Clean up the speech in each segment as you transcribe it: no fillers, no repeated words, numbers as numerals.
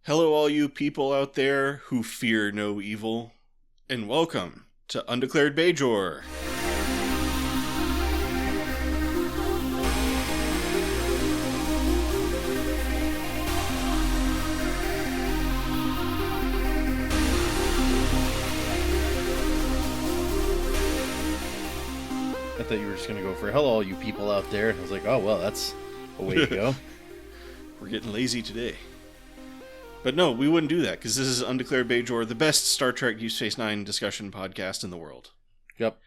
Hello, all you people out there who fear no evil, and welcome to Undeclared Bajor. I thought you were just going to go for hello, all you people out there. I was like, oh, well, that's a way to go. We're getting lazy today. But no, we wouldn't do that, because this is Undeclared Bajor, the best Star Trek DS9 discussion podcast in the world. Yep.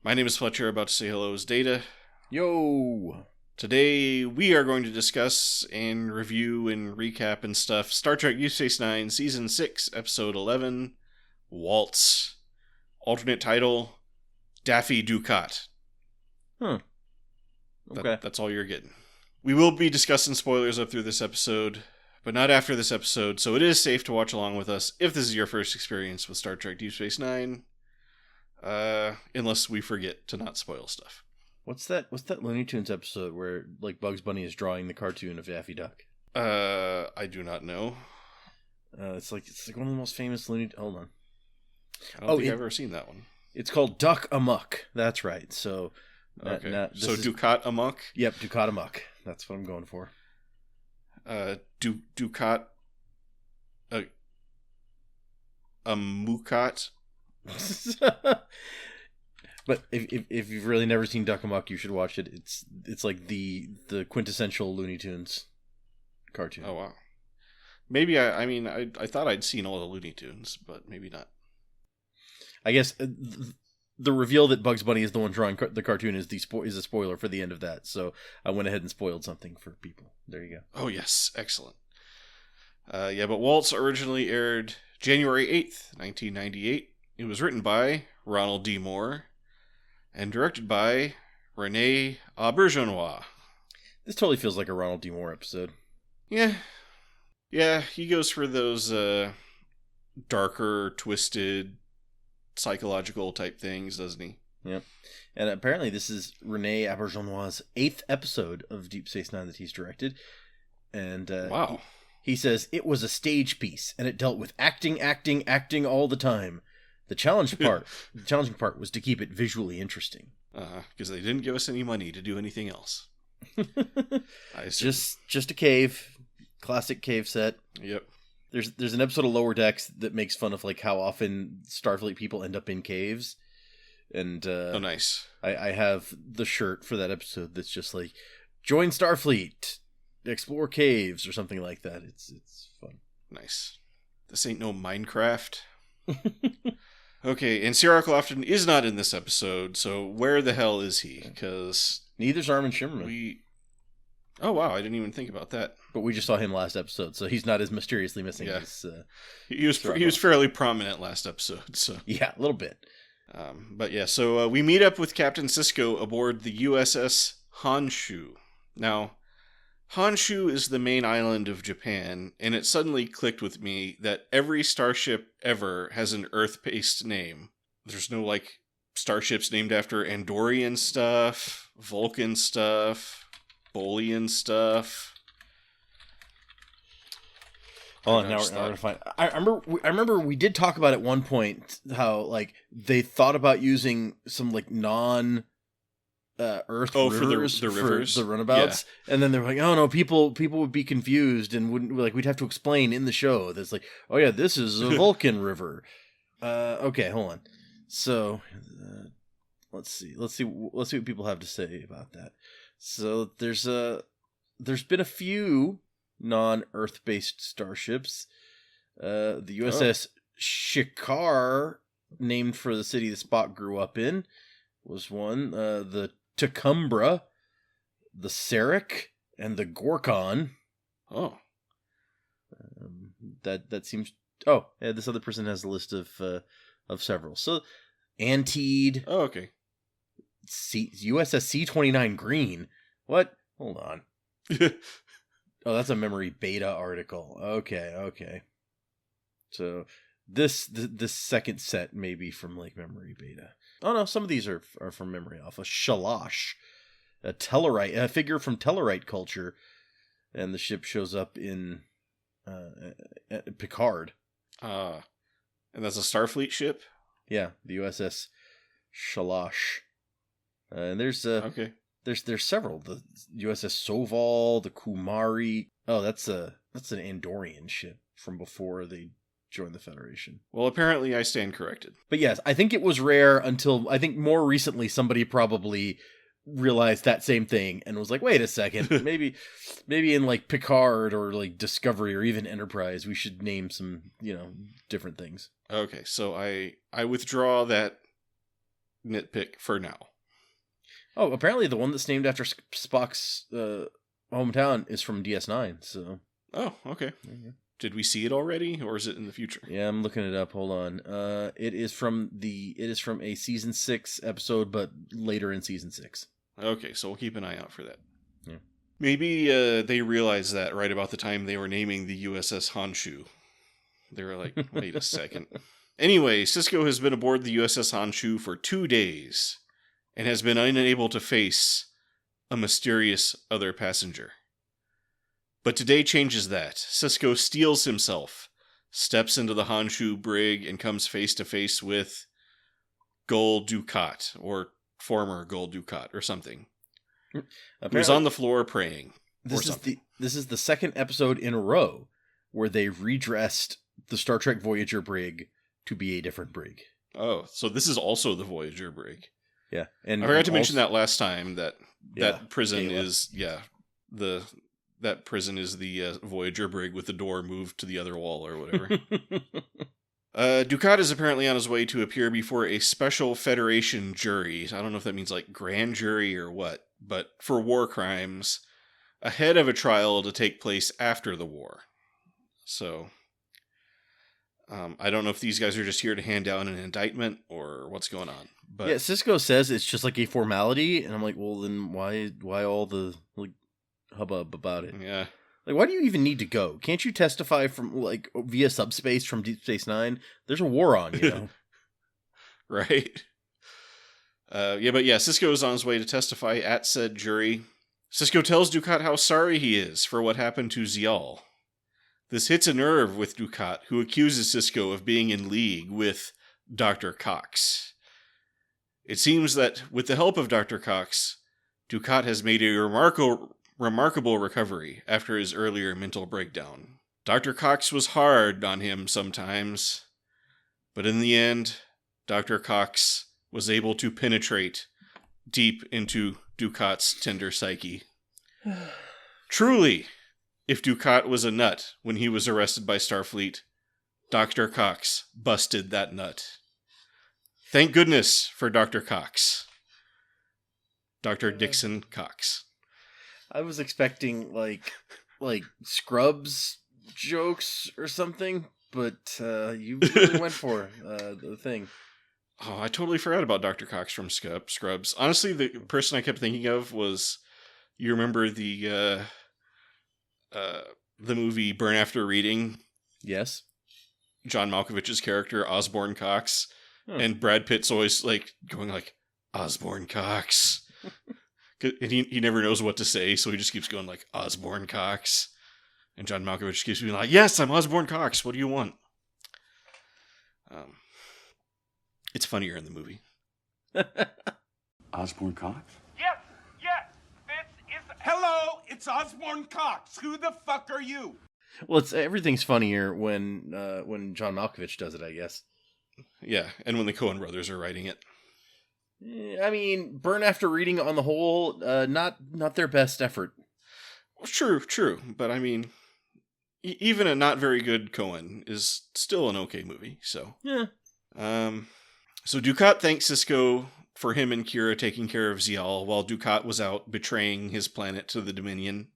My name is Fletcher, about to say hello is Data. Yo! Today, we are going to discuss and review and recap and stuff Star Trek DS9 Season 6, Episode 11, Waltz. Alternate title, Daffy Ducat. Huh. Okay. That's all you're getting. We will be discussing spoilers up through this episode, but not after this episode, so it is safe to watch along with us if this is your first experience with Star Trek Deep Space Nine, unless we forget to not spoil stuff. What's that Looney Tunes episode where like Bugs Bunny is drawing the cartoon of Daffy Duck? I do not know. It's like one of the most famous Looney. Hold on. I don't think I've ever seen that one. It's called Duck Amuck. That's right. So, okay. So Ducat Amok? Yep, Ducat Amuck. That's what I'm going for. Ducat Amukat. But if you've really never seen Duck Amuck, you should watch it. It's like the quintessential Looney Tunes cartoon. Oh wow. Maybe I thought I'd seen all the Looney Tunes, but maybe not. I guess the reveal that Bugs Bunny is the one drawing the cartoon is a spoiler for the end of that. So I went ahead and spoiled something for people. There you go. Oh yes, excellent. But Waltz originally aired January 8th, 1998. It was written by Ronald D. Moore and directed by René Auberjonois. This totally feels like a Ronald D. Moore episode. Yeah, he goes for those darker, twisted, psychological type things, doesn't he? Yep. And apparently this is René Auberjonois' 8th episode of Deep Space Nine that he's directed. And wow. He says it was a stage piece and it dealt with acting all the time. The challenging part was to keep it visually interesting. Because they didn't give us any money to do anything else. Just a cave. Classic cave set. Yep. There's an episode of Lower Decks that makes fun of like how often Starfleet people end up in caves. And oh, nice. I have the shirt for that episode that's just like, join Starfleet, explore caves, or something like that. It's fun. Nice. This ain't no Minecraft. Okay, and Sierra Lofton is not in this episode, so where the hell is he? Because neither's Armin Shimmerman. Oh wow, I didn't even think about that. But we just saw him last episode, so he's not as mysteriously missing. Yeah. As, he was fairly prominent last episode, so yeah, a little bit. So we meet up with Captain Sisko aboard the USS Honshu. Now, Honshu is the main island of Japan, and it suddenly clicked with me that every starship ever has an Earth-based name. There's no, starships named after Andorian stuff, Vulcan stuff, Bolian stuff. Oh, now we're gonna find. I remember we did talk about at one point how they thought about using some non Earth rivers for the runabouts, yeah. And then they're like, oh no, people would be confused and wouldn't we'd have to explain in the show that's like, oh yeah, this is a Vulcan river. Okay, hold on. So let's see what people have to say about that. So there's been a few non-Earth-based starships. The USS Shikar, named for the city that Spock grew up in, was one. The Tecumseh, the Sarek, and the Gorkon. Oh. That seems... Oh, yeah, this other person has a list of several. So, Antede. Oh, okay. USS C-29 Green. What? Hold on. Oh, that's a Memory Beta article. Okay. So this second set may be from Memory Beta. Oh no, some of these are from Memory Alpha. Shalash, a figure from Tellarite culture, and the ship shows up in Picard. And that's a Starfleet ship? Yeah, the USS Shalash. And there's Okay. There's several. The USS Soval, the Kumari. Oh, that's an Andorian ship from before they joined the Federation. Well, apparently I stand corrected. But yes, I think it was rare until I think more recently somebody probably realized that same thing and was like, wait a second, maybe in like Picard or like Discovery or even Enterprise, we should name some, different things. Okay, so I withdraw that nitpick for now. Oh, apparently the one that's named after Spock's hometown is from DS9, so. Oh, okay. Did we see it already, or is it in the future? Yeah, I'm looking it up. Hold on. It is from a season 6 episode, but later in season 6. Okay, so we'll keep an eye out for that. Yeah. Maybe they realized that right about the time they were naming the USS Honshu. They were like, wait a second. Anyway, Sisko has been aboard the USS Honshu for 2 days and has been unable to face a mysterious other passenger. But today changes that. Sisko steels himself, steps into the Honshu brig, and comes face to face with Gul Dukat, or former Gul Dukat, or something. Who's on the floor praying. This is the second episode in a row where they redressed the Star Trek Voyager brig to be a different brig. Oh, so this is also the Voyager brig. Yeah, and I forgot to mention that last time that prison Gala. is that prison is the Voyager brig with the door moved to the other wall or whatever. Dukat is apparently on his way to appear before a special Federation jury. I don't know if that means like grand jury or what, but for war crimes ahead of a trial to take place after the war. So I don't know if these guys are just here to hand down an indictment or what's going on. But yeah, Sisko says it's just like a formality, and I'm like, well, then why all the like hubbub about it? Yeah. Like, why do you even need to go? Can't you testify from like via subspace from Deep Space Nine? There's a war on, Right. Sisko is on his way to testify at said jury. Sisko tells Dukat how sorry he is for what happened to Zial. This hits a nerve with Dukat, who accuses Sisko of being in league with Dr. Cox. It seems that with the help of Dr. Cox, Dukat has made a remarkable recovery after his earlier mental breakdown. Dr. Cox was hard on him sometimes, but in the end, Dr. Cox was able to penetrate deep into Dukat's tender psyche. Truly, if Dukat was a nut when he was arrested by Starfleet, Dr. Cox busted that nut. Thank goodness for Dr. Cox. Dr. Dixon Cox. I was expecting like Scrubs jokes or something, but you really went for the thing. Oh, I totally forgot about Dr. Cox from Scrubs. Honestly, the person I kept thinking of was, you remember the movie Burn After Reading? Yes. John Malkovich's character, Osborne Cox. And Brad Pitt's always like going like, Osborne Cox. And he never knows what to say, so he just keeps going like, Osborne Cox. And John Malkovich keeps being like, yes, I'm Osborne Cox. What do you want? It's funnier in the movie. Osborne Cox? Yes. Hello, it's Osborne Cox. Who the fuck are you? Well, everything's funnier when John Malkovich does it, I guess. Yeah, and when the Coen brothers are writing it. I mean, Burn After Reading on the whole, not their best effort. True. But I mean, even a not very good Coen is still an okay movie, so. Yeah. So Dukat thanks Sisko for him and Kira taking care of Zial while Dukat was out betraying his planet to the Dominion.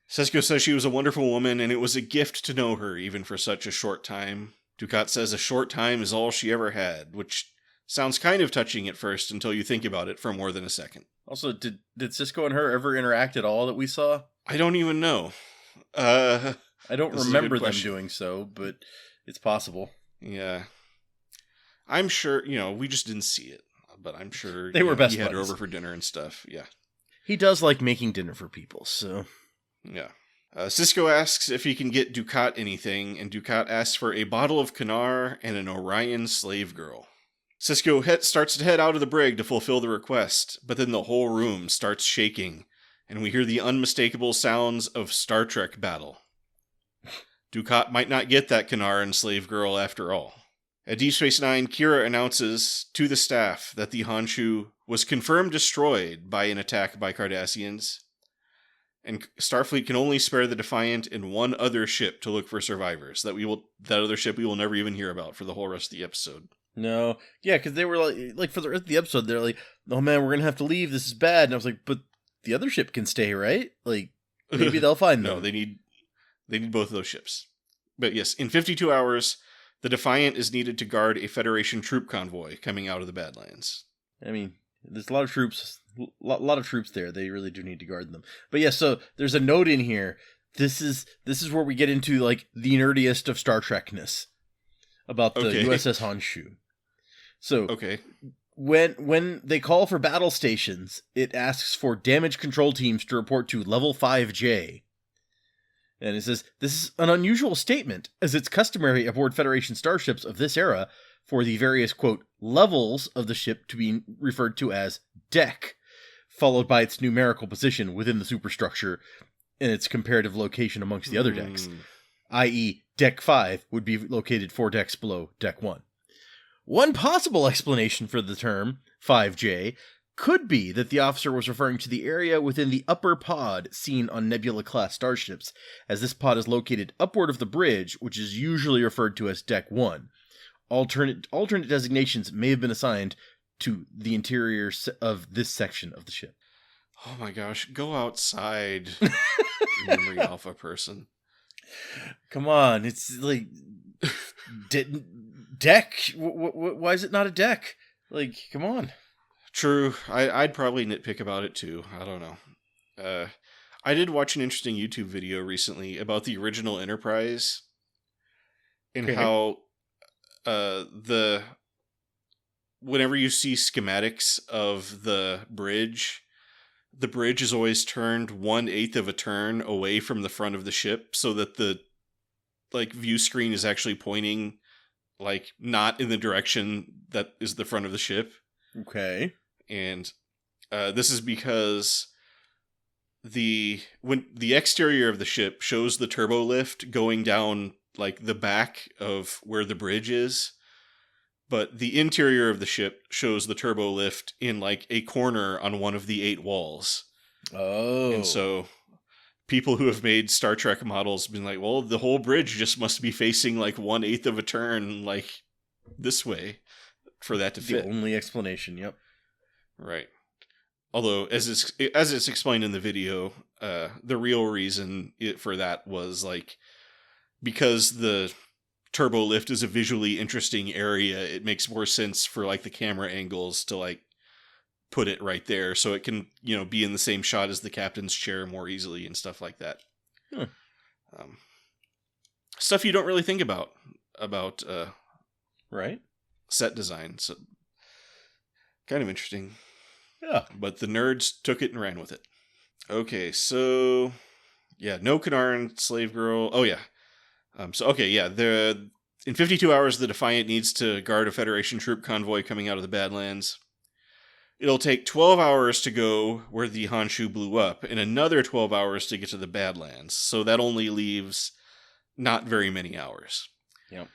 Sisko says she was a wonderful woman and it was a gift to know her even for such a short time. Dukat says a short time is all she ever had, which sounds kind of touching at first until you think about it for more than a second. Also, did Sisko and her ever interact at all that we saw? I don't even know. I don't remember them doing so, but it's possible. Yeah. I'm sure, we just didn't see it, but I'm sure they were best he had her buddies. over for dinner and stuff. Yeah. He does like making dinner for people, so. Yeah. Cisco asks if he can get Ducat anything, and Ducat asks for a bottle of Kanar and an Orion slave girl. Cisco starts to head out of the brig to fulfill the request, but then the whole room starts shaking, and we hear the unmistakable sounds of Star Trek battle. Ducat might not get that Kanar and slave girl after all. At Deep Space Nine, Kira announces to the staff that the Honshu was confirmed destroyed by an attack by Cardassians, and Starfleet can only spare the Defiant and one other ship to look for survivors. That other ship we will never even hear about for the whole rest of the episode. No. Yeah, because they were like for the rest of the episode, they're like, oh man, we're going to have to leave. This is bad. And I was like, but the other ship can stay, right? Like, maybe they'll find them. No, they need both of those ships. But yes, in 52 hours, the Defiant is needed to guard a Federation troop convoy coming out of the Badlands. I mean, there's a lot of troops. Lot of troops there. They really do need to guard them. But yeah, so there's a note in here. This is where we get into like the nerdiest of Star Trekness about the USS Honshu. So when they call for battle stations, it asks for damage control teams to report to level 5J. And it says, this is an unusual statement, as it's customary aboard Federation starships of this era for the various, quote, levels of the ship to be referred to as deck, followed by its numerical position within the superstructure and its comparative location amongst the other decks, i.e. Deck 5 would be located 4 decks below Deck 1. One possible explanation for the term, 5J, could be that the officer was referring to the area within the upper pod seen on Nebula-class starships, as this pod is located upward of the bridge, which is usually referred to as Deck 1. Alternate designations may have been assigned to the interior of this section of the ship. Oh my gosh, go outside, memory alpha person. Come on, it's like... deck? Why is it not a deck? Like, come on. True. I'd probably nitpick about it too. I don't know. I did watch an interesting YouTube video recently about the original Enterprise and how whenever you see schematics of the bridge is always turned 1/8 of a turn away from the front of the ship so that the view screen is actually pointing not in the direction that is the front of the ship. Okay. And this is because when the exterior of the ship shows the turbo lift going down the back of where the bridge is, but the interior of the ship shows the turbo lift in a corner on one of the 8 walls. Oh. And so people who have made Star Trek models been like, well, the whole bridge just must be facing 1/8 of a turn this way for that to fit. The only explanation, yep. Right. Although, as it's explained in the video, the real reason for that was because the turbo lift is a visually interesting area, it makes more sense for the camera angles to put it right there so it can be in the same shot as the captain's chair more easily and stuff like that. Stuff you don't really think about right, set design. So kind of interesting. Yeah. But the nerds took it and ran with it. Okay, so yeah, no Kanaran slave girl. Oh yeah. In 52 hours, the Defiant needs to guard a Federation troop convoy coming out of the Badlands. It'll take 12 hours to go where the Honshu blew up, and another 12 hours to get to the Badlands. So that only leaves not very many hours. Yep.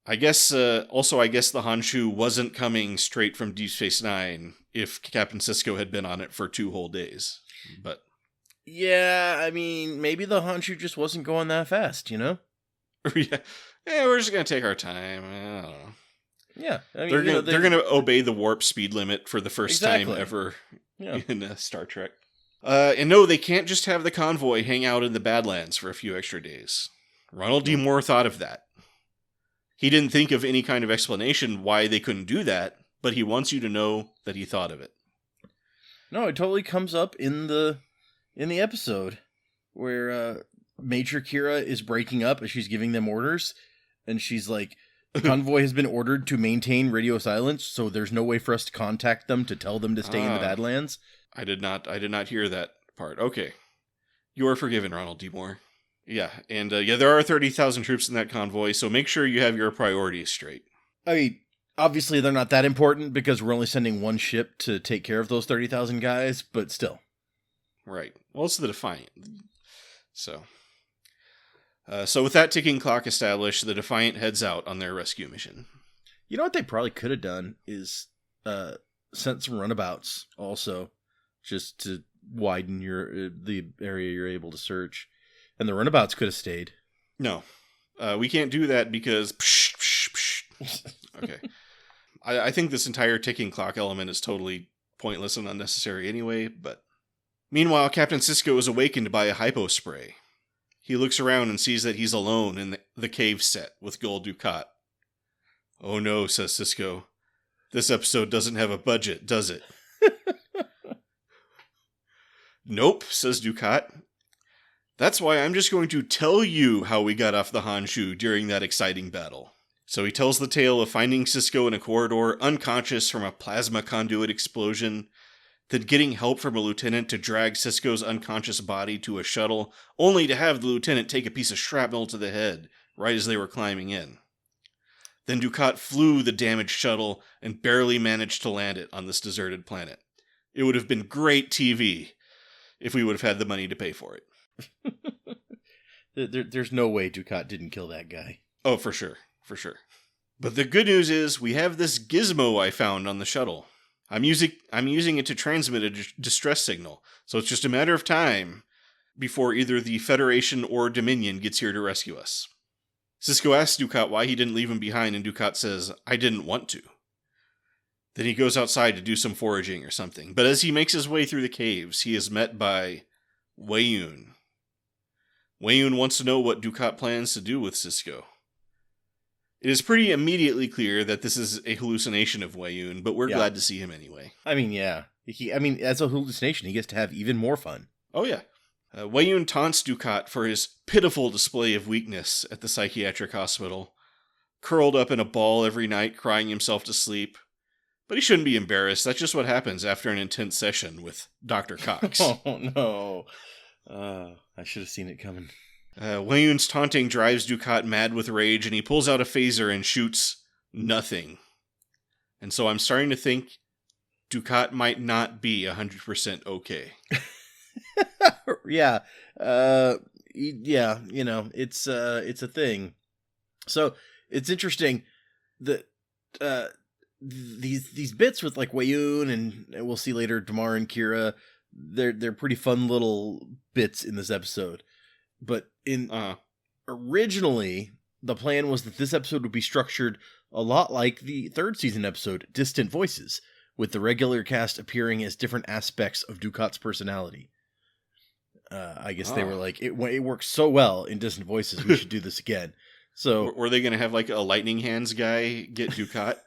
I guess the Honshu wasn't coming straight from Deep Space Nine if Captain Sisko had been on it for 2 whole days. But yeah, I mean, maybe the Honshu just wasn't going that fast, Yeah, we're just gonna take our time. I don't know. Yeah, I mean, they're gonna obey the warp speed limit for the first time ever in Star Trek. And no, they can't just have the convoy hang out in the Badlands for a few extra days. Ronald D. Moore thought of that. He didn't think of any kind of explanation why they couldn't do that, but he wants you to know that he thought of it. No, it totally comes up in the episode where Major Kira is breaking up as she's giving them orders, and she's like, the convoy has been ordered to maintain radio silence, so there's no way for us to contact them to tell them to stay in the Badlands. I did not hear that part. Okay. You're forgiven, Ronald D. Moore. Yeah, and there are 30,000 troops in that convoy, so make sure you have your priorities straight. I mean, obviously they're not that important because we're only sending one ship to take care of those 30,000 guys, but still. Right. Well, it's the Defiant. So with that ticking clock established, the Defiant heads out on their rescue mission. You know what they probably could have done is sent some runabouts also, just to widen the area you're able to search. And the runabouts could have stayed. No. We can't do that because... Okay. I think this entire ticking clock element is totally pointless and unnecessary anyway, but... Meanwhile, Captain Sisko is awakened by a hypo spray. He looks around and sees that he's alone in the cave set with Gul Dukat. Oh no, says Sisko. This episode doesn't have a budget, does it? Nope, says Dukat. That's why I'm just going to tell you how we got off the Honshu during that exciting battle. So he tells the tale of finding Sisko in a corridor, unconscious from a plasma conduit explosion, then getting help from a lieutenant to drag Sisko's unconscious body to a shuttle, only to have the lieutenant take a piece of shrapnel to the head, right as they were climbing in. Then Dukat flew the damaged shuttle and barely managed to land it on this deserted planet. It would have been great TV if we would have had the money to pay for it. There's no way Dukat didn't kill that guy. Oh, for sure. For sure. But the good news is we have this gizmo I found on the shuttle. I'm using it to transmit a distress signal, so it's just a matter of time before either the Federation or Dominion gets here to rescue us. Sisko asks Dukat why he didn't leave him behind, and Dukat says, I didn't want to. Then he goes outside to do some foraging or something, but as he makes his way through the caves, he is met by Weyoun. Weyoun wants to know what Dukat plans to do with Sisko. It is pretty immediately clear that this is a hallucination of Weyoun, but we're glad to see him anyway. I mean, yeah. As a hallucination, he gets to have even more fun. Oh, yeah. Weyoun taunts Dukat for his pitiful display of weakness at the psychiatric hospital, curled up in a ball every night, crying himself to sleep. But he shouldn't be embarrassed. That's just what happens after an intense session with Dr. Cox. Oh, no. I should have seen it coming. Weyoun's taunting drives Dukat mad with rage, and he pulls out a phaser and shoots nothing. And so I'm starting to think Dukat might not be 100% okay. Yeah. Yeah, it's a thing. So, it's interesting that these bits with like Weyoun and we'll see later Damar and Kira, they're pretty fun little bits in this episode. But originally, the plan was that this episode would be structured a lot like the third season episode, Distant Voices, with the regular cast appearing as different aspects of Dukat's personality. I guess they were like, it works so well in Distant Voices, we should do this again. So, were they going to have like a lightning hands guy get Dukat?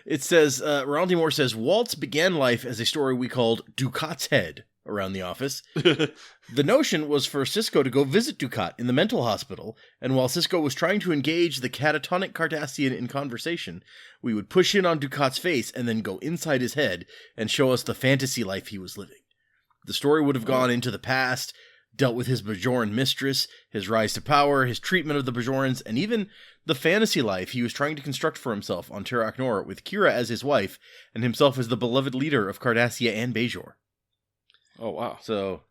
It says, Ronald D. Moore says, Waltz began life as a story we called Dukat's Head around the office. The notion was for Sisko to go visit Dukat in the mental hospital, and while Sisko was trying to engage the catatonic Cardassian in conversation, we would push in on Dukat's face and then go inside his head and show us the fantasy life he was living. The story would have gone into the past, dealt with his Bajoran mistress, his rise to power, his treatment of the Bajorans, and even the fantasy life he was trying to construct for himself on Terok Nor, with Kira as his wife, and himself as the beloved leader of Cardassia and Bajor. Oh, wow. So,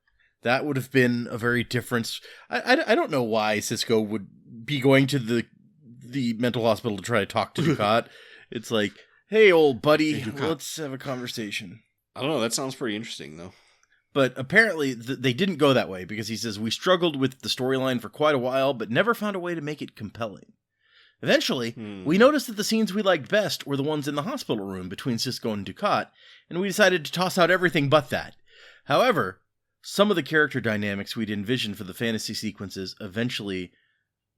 that would have been a very different... I don't know why Sisko would be going to the mental hospital to try to talk to Dukat. It's like, hey, old buddy, hey, let's have a conversation. I don't know, that sounds pretty interesting, though. But apparently they didn't go that way, because he says, we struggled with the storyline for quite a while, but never found a way to make it compelling. Eventually, we noticed that the scenes we liked best were the ones in the hospital room between Sisko and Dukat, and we decided to toss out everything but that. However, some of the character dynamics we'd envisioned for the fantasy sequences eventually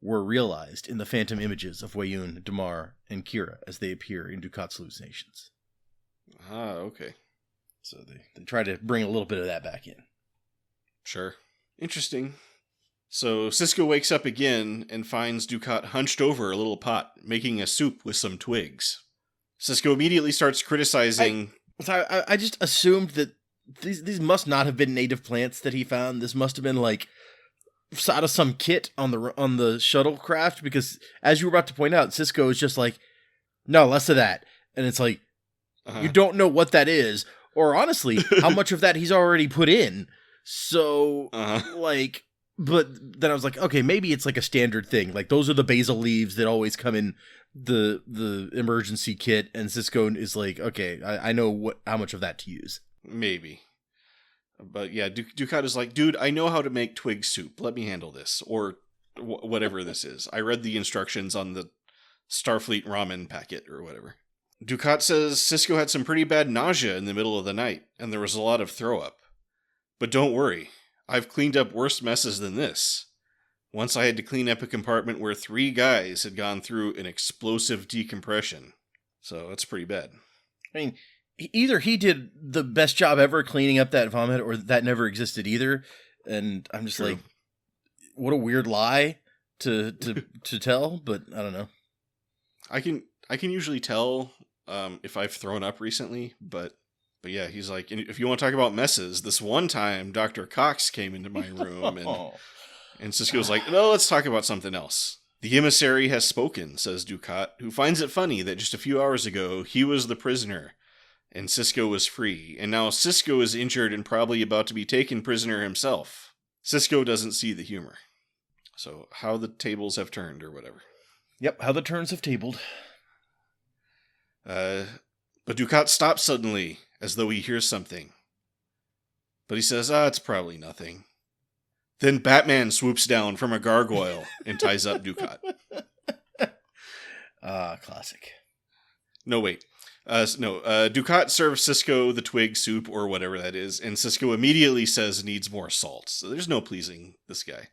were realized in the phantom images of Weyoun, Damar, and Kira as they appear in Dukat's hallucinations. Ah, okay. So they try to bring a little bit of that back in. Sure. Interesting. So Sisko wakes up again and finds Dukat hunched over a little pot, making a soup with some twigs. Sisko immediately starts criticizing... I just assumed that these must not have been native plants that he found. This must have been like out of some kit on the shuttlecraft, because as you were about to point out, Sisko is just like, no, less of that. And it's like, you don't know what that is, or honestly, how much of that he's already put in. So, like, but then I was like, okay, maybe it's like a standard thing. Like, those are the basil leaves that always come in the emergency kit, and Sisko is like, okay, I know how much of that to use. Maybe. But yeah, Dukat is like, dude, I know how to make twig soup. Let me handle this. Or whatever this is. I read the instructions on the Starfleet ramen packet or whatever. Dukat says Sisko had some pretty bad nausea in the middle of the night, and there was a lot of throw up. But don't worry, I've cleaned up worse messes than this. Once I had to clean up a compartment where 3 guys had gone through an explosive decompression. So that's pretty bad. I mean, either he did the best job ever cleaning up that vomit, or that never existed either. And I'm just like, what a weird lie to tell, but I don't know. I can usually tell if I've thrown up recently, but yeah, he's like, if you want to talk about messes, this one time Dr. Cox came into my room and Sisko's like, no, let's talk about something else. The emissary has spoken, says Dukat, who finds it funny that just a few hours ago he was the prisoner and Sisko was free, and now Sisko is injured and probably about to be taken prisoner himself. Sisko doesn't see the humor. So how the tables have turned or whatever. Yep, how the turns have tabled. But Dukat stops suddenly, as though he hears something. But he says, it's probably nothing. Then Batman swoops down from a gargoyle and ties up Dukat. Classic. No, wait. Dukat serves Sisko the twig soup or whatever that is, and Sisko immediately says needs more salt. So there's no pleasing this guy.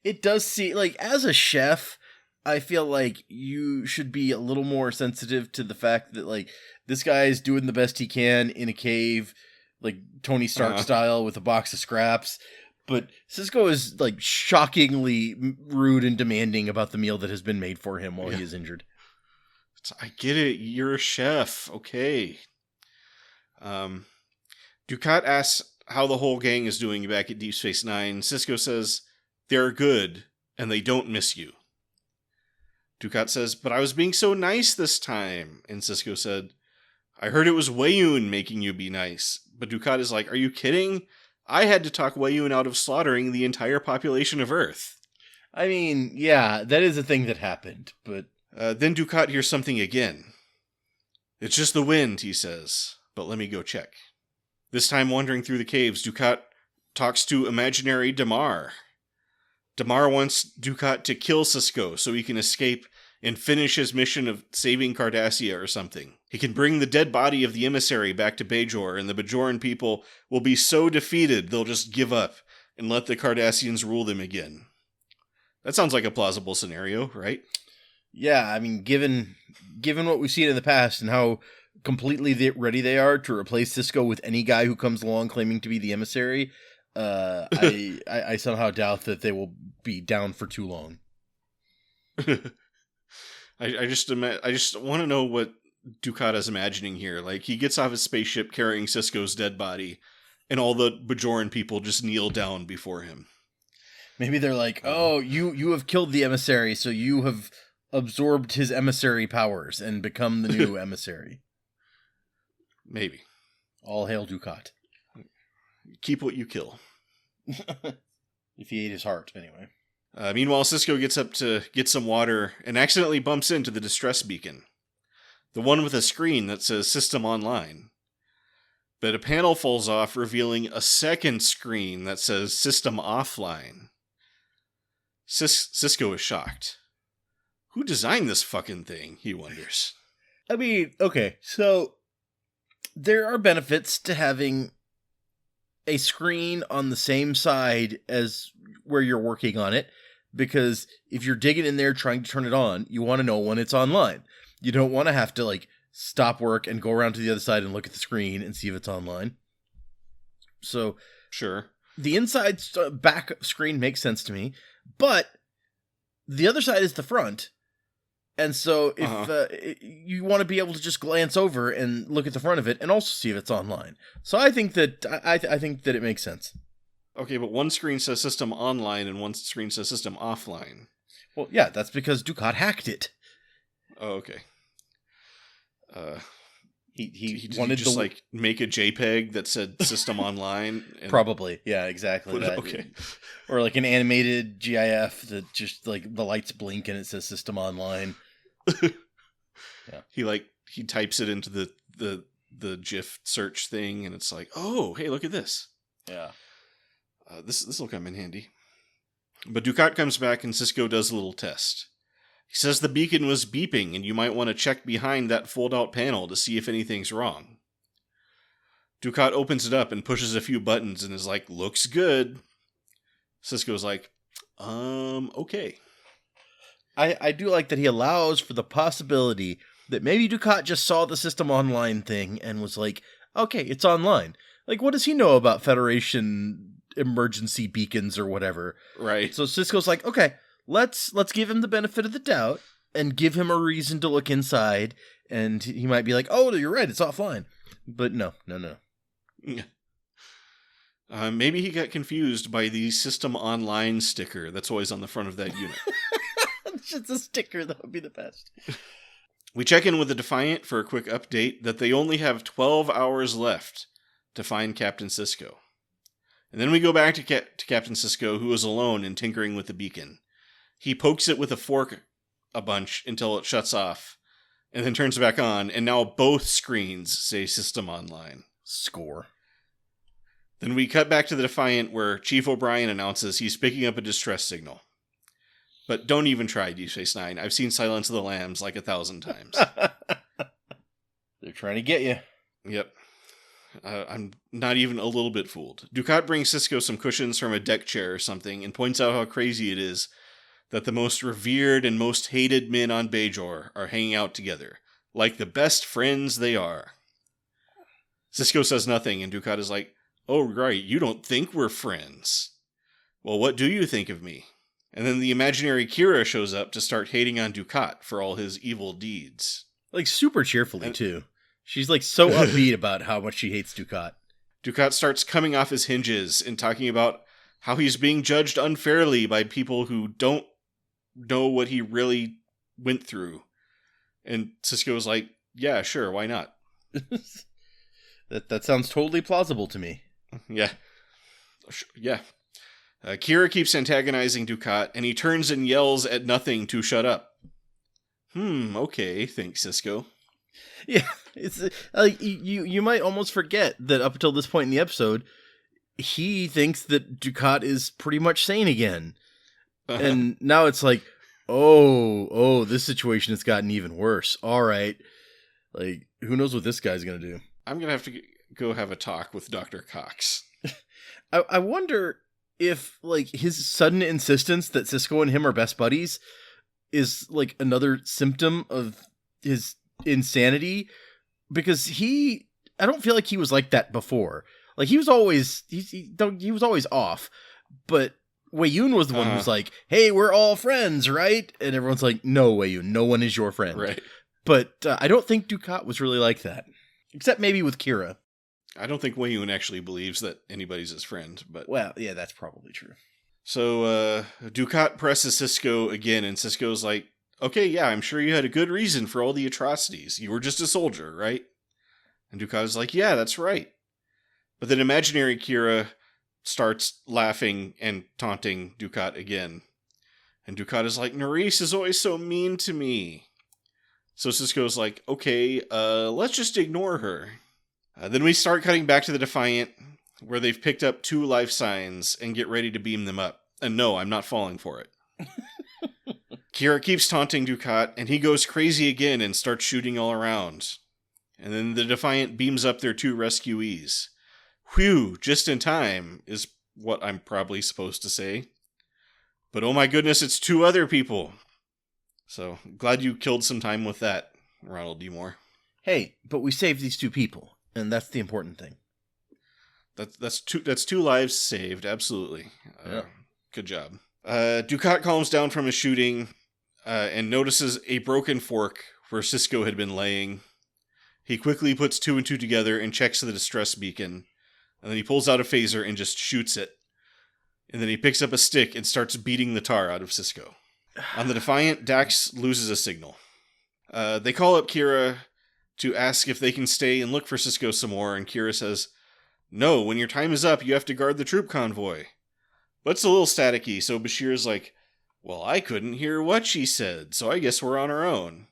It does seem like, as a chef, I feel like you should be a little more sensitive to the fact that, like, this guy is doing the best he can in a cave, like Tony Stark style, with a box of scraps. But Sisko is, like, shockingly rude and demanding about the meal that has been made for him while he is injured. I get it. You're a chef. Okay. Dukat asks how the whole gang is doing back at Deep Space Nine. Sisko says, they're good, and they don't miss you. Dukat says, but I was being so nice this time. And Sisko said, I heard it was Weyoun making you be nice. But Dukat is like, are you kidding? I had to talk Weyoun out of slaughtering the entire population of Earth. I mean, yeah, that is a thing that happened, but... Then Dukat hears something again. It's just the wind, he says, but let me go check. This time wandering through the caves, Dukat talks to imaginary Damar. Damar wants Dukat to kill Sisko so he can escape and finish his mission of saving Cardassia or something. He can bring the dead body of the emissary back to Bajor, and the Bajoran people will be so defeated they'll just give up and let the Cardassians rule them again. That sounds like a plausible scenario, right? Yeah, I mean, given what we've seen in the past and how completely ready they are to replace Sisko with any guy who comes along claiming to be the emissary, I somehow doubt that they will be down for too long. I just want to know what Dukat is imagining here. Like, he gets off his spaceship carrying Sisko's dead body, and all the Bajoran people just kneel down before him. Maybe they're like, oh, you have killed the emissary, so you have absorbed his emissary powers and become the new emissary. Maybe. All hail Dukat. Keep what you kill. If he ate his heart, anyway. Meanwhile, Sisko gets up to get some water and accidentally bumps into the distress beacon. The one with a screen that says System Online. But a panel falls off, revealing a second screen that says System Offline. Sisko is shocked. Who designed this fucking thing, he wonders. I mean, okay, so there are benefits to having a screen on the same side as where you're working on it, because if you're digging in there trying to turn it on, you want to know when it's online. You don't want to have to, like, stop work and go around to the other side and look at the screen and see if it's online. So, sure, the inside back screen makes sense to me, but the other side is the front. And so if you want to be able to just glance over and look at the front of it and also see if it's online. So I think that I think that it makes sense. Okay, but one screen says system online and one screen says system offline. Well, yeah, that's because Dukat hacked it. Oh, okay. He wanted to like make a JPEG that said system online. And probably, yeah, exactly. That. Okay. Or like an animated GIF that just like the lights blink and it says system online. Yeah. He types it into the GIF search thing, and it's like, oh, hey, look at this. Yeah. This will come in handy. But Dukat comes back and Sisko does a little test. He says the beacon was beeping and you might want to check behind that fold-out panel to see if anything's wrong. Dukat opens it up and pushes a few buttons and is like, looks good. Sisko's like, okay. I do like that he allows for the possibility that maybe Dukat just saw the system online thing and was like, okay, it's online. Like, what does he know about Federation emergency beacons or whatever? Right. So Sisko's like, okay, let's give him the benefit of the doubt and give him a reason to look inside, and he might be like, oh, you're right, it's offline. But no. Maybe he got confused by the system online sticker that's always on the front of that unit. It's just a sticker, that would be the best. We check in with the Defiant for a quick update that they only have 12 hours left to find Captain Sisko. And then we go back to Captain Sisko, who is alone and tinkering with the beacon. He pokes it with a fork a bunch until it shuts off, and then turns back on, and now both screens say System Online. Score. Then we cut back to the Defiant, where Chief O'Brien announces he's picking up a distress signal. But don't even try, Deep Space Nine. I've seen Silence of the Lambs like 1,000 times. They're trying to get you. Yep. I'm not even a little bit fooled. Dukat brings Sisko some cushions from a deck chair or something and points out how crazy it is that the most revered and most hated men on Bajor are hanging out together, like the best friends they are. Sisko says nothing, and Dukat is like, oh, right, you don't think we're friends. Well, what do you think of me? And then the imaginary Kira shows up to start hating on Dukat for all his evil deeds. Like, super cheerfully, too. She's, like, so upbeat about how much she hates Dukat. Dukat starts coming off his hinges and talking about how he's being judged unfairly by people who don't know what he really went through. And Sisko's like, yeah, sure, why not? That sounds totally plausible to me. Yeah. Yeah. Kira keeps antagonizing Dukat, and he turns and yells at nothing to shut up. Okay, thinks Sisko. Yeah, it's you might almost forget that up until this point in the episode, he thinks that Dukat is pretty much sane again. And now it's like, oh, this situation has gotten even worse. All right. Like, who knows what this guy's going to do? I'm going to have to go have a talk with Dr. Cox. I wonder if, like, his sudden insistence that Sisko and him are best buddies is, like, another symptom of his insanity, because I don't feel like he was like that before. Like, he was always off, but Wei-Yun was the one who was like, hey, we're all friends, right? And everyone's like, no, Wei-Yun, no one is your friend. Right. But I don't think Dukat was really like that, except maybe with Kira. I don't think Wei-Yun actually believes that anybody's his friend, but... Well, yeah, that's probably true. So, Dukat presses Sisko again, and Sisko's like, okay, yeah, I'm sure you had a good reason for all the atrocities. You were just a soldier, right? And Dukat is like, yeah, that's right. But then imaginary Kira starts laughing and taunting Dukat again. And Dukat is like, Nerys is always so mean to me. So Sisko's like, okay, let's just ignore her. Then we start cutting back to the Defiant, where they've picked up 2 life signs and get ready to beam them up. And no, I'm not falling for it. Kira keeps taunting Dukat, and he goes crazy again and starts shooting all around. And then the Defiant beams up their 2 rescuees. Whew, just in time, is what I'm probably supposed to say. But oh my goodness, it's 2 other people. So, glad you killed some time with that, Ronald D. Moore. Hey, but we saved these 2 people, and that's the important thing. That's 2 lives saved, absolutely. Yeah. Good job. Dukat calms down from his shooting, and notices a broken fork where Sisko had been laying. He quickly puts two and two together and checks the distress beacon. And then he pulls out a phaser and just shoots it. And then he picks up a stick and starts beating the tar out of Sisko. On the Defiant, Dax loses a signal. They call up Kira to ask if they can stay and look for Sisko some more, and Kira says, "No, when your time is up, you have to guard the troop convoy." But it's a little staticky, so Bashir's like, "Well, I couldn't hear what she said, so I guess we're on our own."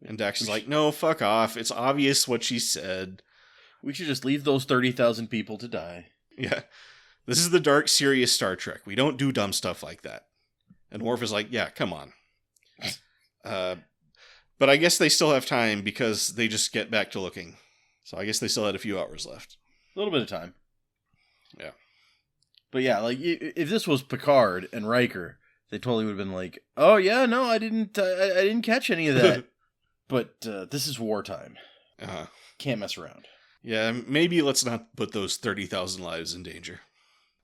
And Dax is like, "No, fuck off. It's obvious what she said. We should just leave those 30,000 people to die." Yeah. This is the dark, serious Star Trek. We don't do dumb stuff like that. And Worf is like, "Yeah, come on." But I guess they still have time because they just get back to looking. So I guess they still had a few hours left. A little bit of time. Yeah. But yeah, like, if this was Picard and Riker, they totally would have been like, "Oh yeah, no, I didn't catch any of that." But this is wartime. Uh-huh. Can't mess around. Yeah, maybe let's not put those 30,000 lives in danger.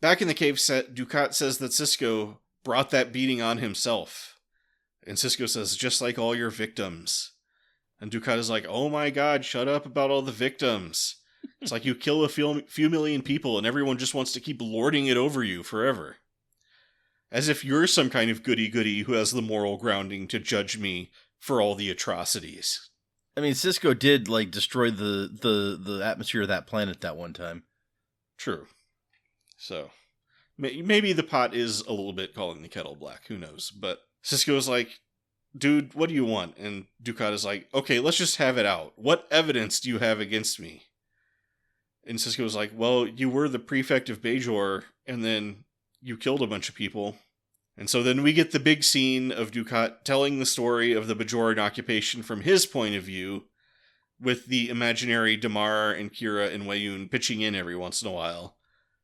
Back in the cave set, Dukat says that Sisko brought that beating on himself. And Sisko says, "Just like all your victims." And Dukat is like, "Oh my god, shut up about all the victims. It's like you kill a few million people and everyone just wants to keep lording it over you forever. As if you're some kind of goody-goody who has the moral grounding to judge me for all the atrocities." I mean, Sisko did, like, destroy the atmosphere of that planet that one time. True. So, maybe the pot is a little bit calling the kettle black. Who knows? But Sisko's like, "Dude, what do you want?" And Dukat is like, "Okay, let's just have it out. What evidence do you have against me?" And Sisko's like, "Well, you were the prefect of Bajor, and then you killed a bunch of people." And so then we get the big scene of Dukat telling the story of the Bajoran occupation from his point of view, with the imaginary Damar and Kira and Wayun pitching in every once in a while,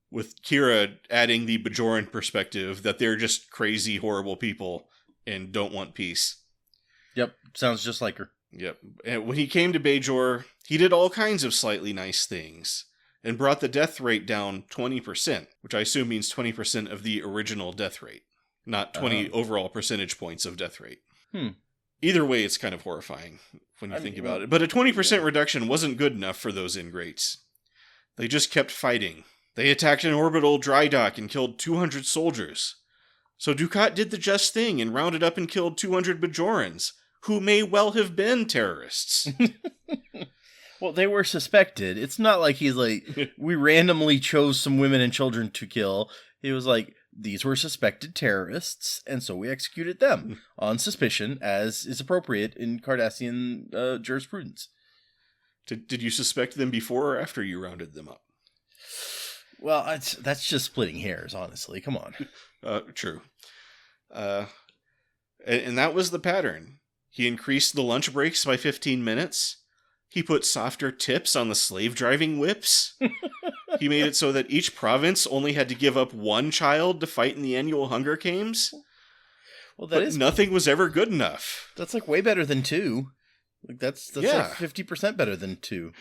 with Kira adding the Bajoran perspective that they're just crazy, horrible people and don't want peace. Yep, sounds just like her. Yep. And when he came to Bajor, he did all kinds of slightly nice things and brought the death rate down 20%, which I assume means 20% of the original death rate, not 20 overall percentage points of death rate. Either way, it's kind of horrifying when you think about it. But a 20% reduction wasn't good enough for those ingrates. They just kept fighting. They attacked an orbital dry dock and killed 200 soldiers. So Dukat did the just thing and rounded up and killed 200 Bajorans, who may well have been terrorists. Well, they were suspected. It's not like he's like, we randomly chose some women and children to kill. He was like, these were suspected terrorists, and so we executed them on suspicion, as is appropriate in Cardassian jurisprudence. Did you suspect them before or after you rounded them up? Well, that's just splitting hairs, honestly. Come on. True. And that was the pattern. He increased the lunch breaks by 15 minutes. He put softer tips on the slave-driving whips. He made it so that each province only had to give up one child to fight in the annual Hunger Games. Well, nothing was ever good enough. That's like way better than 2. Like that's Yeah. like 50% better than 2.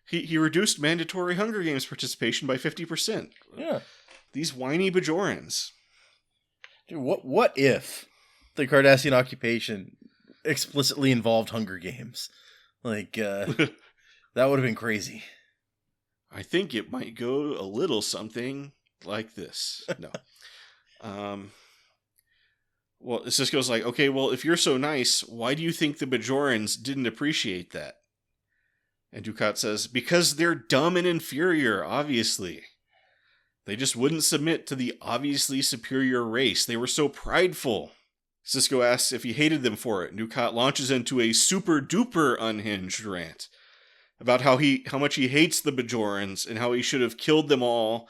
He reduced mandatory Hunger Games participation by 50%. Yeah. These whiny Bajorans. Dude, what if the Cardassian occupation explicitly involved Hunger Games? Like, that would have been crazy. I think it might go a little something like this. No. Well, Sisko's like, "Okay, well, if you're so nice, why do you think the Bajorans didn't appreciate that?" And Dukat says, "Because they're dumb and inferior, obviously. They just wouldn't submit to the obviously superior race. They were so prideful." Sisko asks if he hated them for it, and Dukat launches into a super-duper unhinged rant about how much he hates the Bajorans, and how he should have killed them all,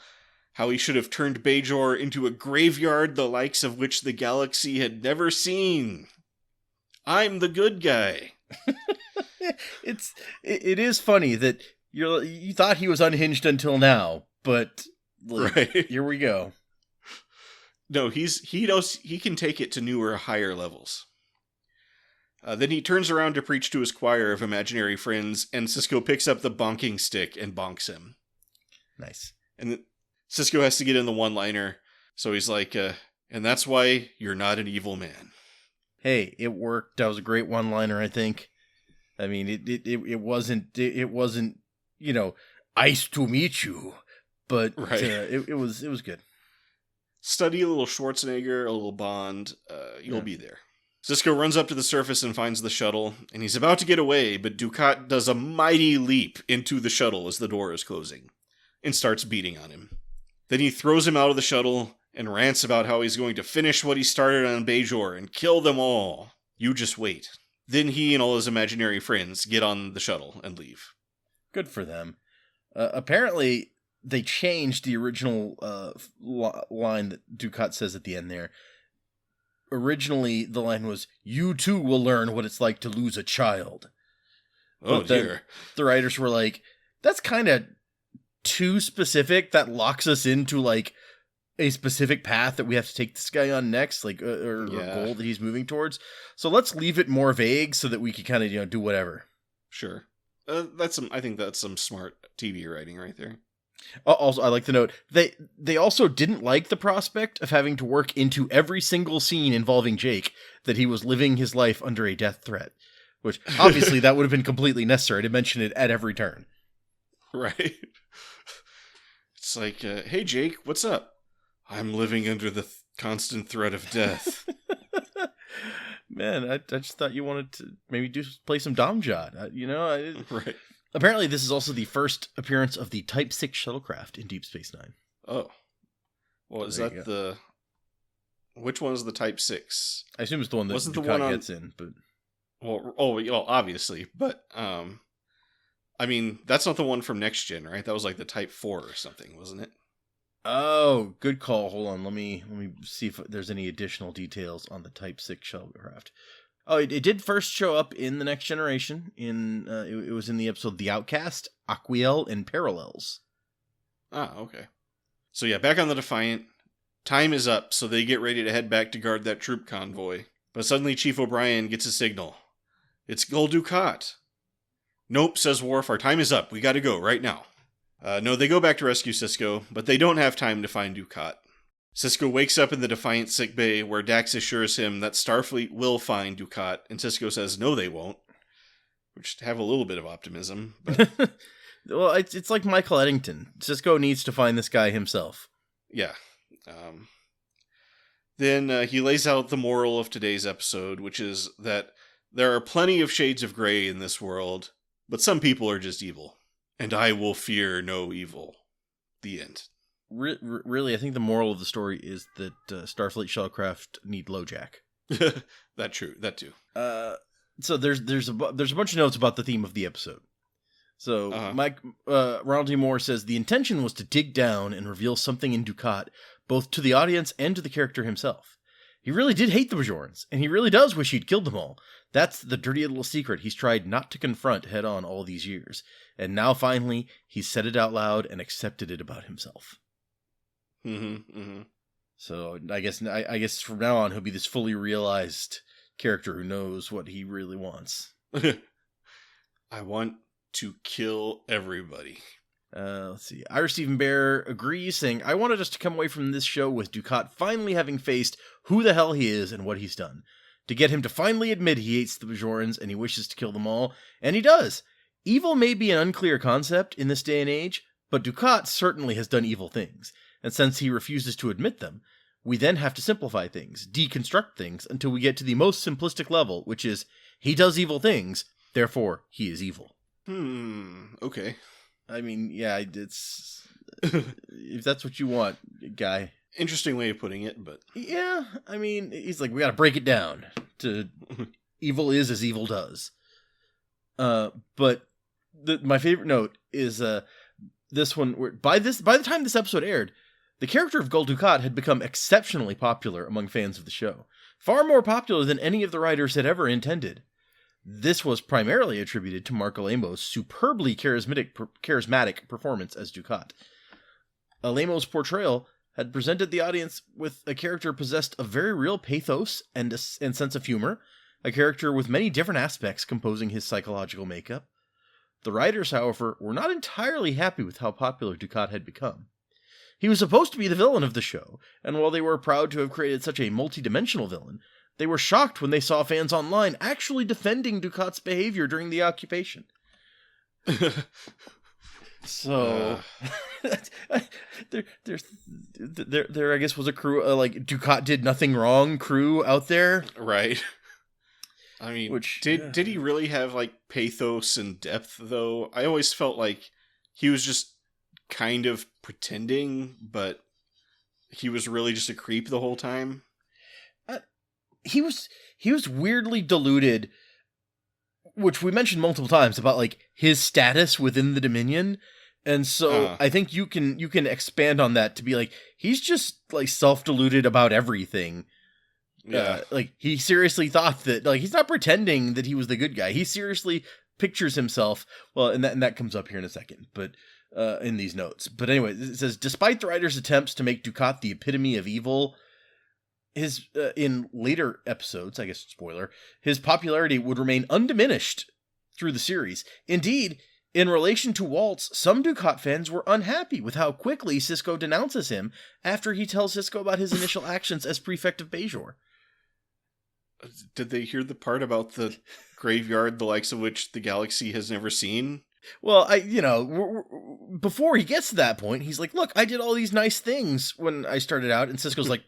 how he should have turned Bajor into a graveyard the likes of which the galaxy had never seen. I'm the good guy. It is funny that you thought he was unhinged until now, but like, right. Here we go. No, he knows he can take it to newer, higher levels. Then he turns around to preach to his choir of imaginary friends, and Sisko picks up the bonking stick and bonks him. Nice. And Sisko has to get in the one-liner, so he's like, "And that's why you're not an evil man." hey, it worked. That was a great one-liner, I think. I mean, it wasn't, you know, nice to meet you, but Right. it was good. Study a little Schwarzenegger, a little Bond, you'll be there. Sisko runs up to the surface and finds the shuttle, and he's about to get away, but Dukat does a mighty leap into the shuttle as the door is closing, and starts beating on him. Then he throws him out of the shuttle, and rants about how he's going to finish what he started on Bajor and kill them all. You just wait. Then he and all his imaginary friends get on the shuttle and leave. Good for them. Apparently, they changed the original line that Dukat says at the end there. Originally, the line was, "You too will learn what it's like to lose a child." Oh, but then dear. the writers were like, that's kind of too specific. That locks us into, like, a specific path that we have to take this guy on next, like, or goal that he's moving towards. So let's leave it more vague so that we can kind of, do whatever. Sure. I think that's some smart TV writing right there. Also, I like to note, they also didn't like the prospect of having to work into every single scene involving Jake that he was living his life under a death threat. Which, obviously, that would have been completely necessary to mention it at every turn. Right. It's like, hey, Jake, what's up? I'm living under the constant threat of death. Man, I just thought you wanted to maybe play some Domjot. Right. Apparently, this is also the first appearance of the Type 6 shuttlecraft in Deep Space Nine. Oh. Well, is that the... Which one is the Type 6? I assume it's the one that Dukat gets in, but... Well, obviously, but, I mean, that's not the one from Next Gen, right? That was like the Type 4 or something, wasn't it? Oh, good call. Hold on, let me see if there's any additional details on the Type 6 shuttlecraft. Oh, it did first show up in the Next Generation. It was in the episode The Outcast, Aquiel, and Parallels. Ah, okay. So yeah, back on the Defiant. Time is up, so they get ready to head back to guard that troop convoy. But suddenly Chief O'Brien gets a signal. It's Gul Dukat. Nope, says Worf, our time is up. We gotta go, right now. No, they go back to rescue Sisko, but they don't have time to find Dukat. Sisko wakes up in the Defiant sickbay, where Dax assures him that Starfleet will find Dukat, and Sisko says no they won't. Which have a little bit of optimism, but... Well, it's like Michael Eddington. Sisko needs to find this guy himself. Yeah. Then he lays out the moral of today's episode, which is that there are plenty of shades of gray in this world, but some people are just evil. And I will fear no evil. The end. Really, I think the moral of the story is that Starfleet shuttlecraft need LoJack. That too. So there's a bunch of notes about the theme of the episode. So Ronald D. Moore says the intention was to dig down and reveal something in Dukat, both to the audience and to the character himself. He really did hate the Bajorans, and he really does wish he'd killed them all. That's the dirty little secret he's tried not to confront head on all these years. And now finally, he's said it out loud and accepted it about himself. So I guess from now on he'll be this fully realized character who knows what he really wants. I want to kill everybody. Let's see. Ira Stephen Bear agrees, saying, I wanted us to come away from this show with Dukat finally having faced who the hell he is and what he's done. To get him to finally admit he hates the Bajorans and he wishes to kill them all. And he does. Evil may be an unclear concept in this day and age, but Dukat certainly has done evil things. And since he refuses to admit them, we then have to simplify things, deconstruct things, until we get to the most simplistic level, which is, he does evil things, therefore he is evil. Okay. I mean, yeah, it's... if that's what you want, guy. Interesting way of putting it, but... Yeah, I mean, he's like, we gotta break it down to evil is as evil does. But my favorite note is this one, where by the time this episode aired, the character of Gul Dukat had become exceptionally popular among fans of the show. Far more popular than any of the writers had ever intended. This was primarily attributed to Mark Alamo's superbly charismatic performance as Dukat. Alamo's portrayal had presented the audience with a character possessed of very real pathos and sense of humor, a character with many different aspects composing his psychological makeup. The writers, however, were not entirely happy with how popular Dukat had become. He was supposed to be the villain of the show, and while they were proud to have created such a multi-dimensional villain, they were shocked when they saw fans online actually defending Ducat's behavior during the occupation. So, there I guess was a crew, like, Ducat did nothing wrong crew out there. Right. I mean, did he really have, like, pathos and depth, though? I always felt like he was just kind of pretending, but he was really just a creep the whole time. He was weirdly deluded, which we mentioned multiple times about, like, his status within the Dominion. And so I think you can expand on that to be like, he's just, like, self-deluded about everything. Yeah. Like, he seriously thought that, like, he's not pretending that he was the good guy. He seriously pictures himself, well, and that comes up here in a second, but in these notes. But anyway, it says, despite the writer's attempts to make Ducat the epitome of evil, his in later episodes, I guess spoiler, his popularity would remain undiminished through the series. Indeed, in relation to Waltz, some Ducat fans were unhappy with how quickly Sisko denounces him after he tells Sisko about his initial actions as prefect of Bajor. Did they hear the part about the graveyard, the likes of which the galaxy has never seen? Well, before he gets to that point, he's like, look, I did all these nice things when I started out, and Sisko's like,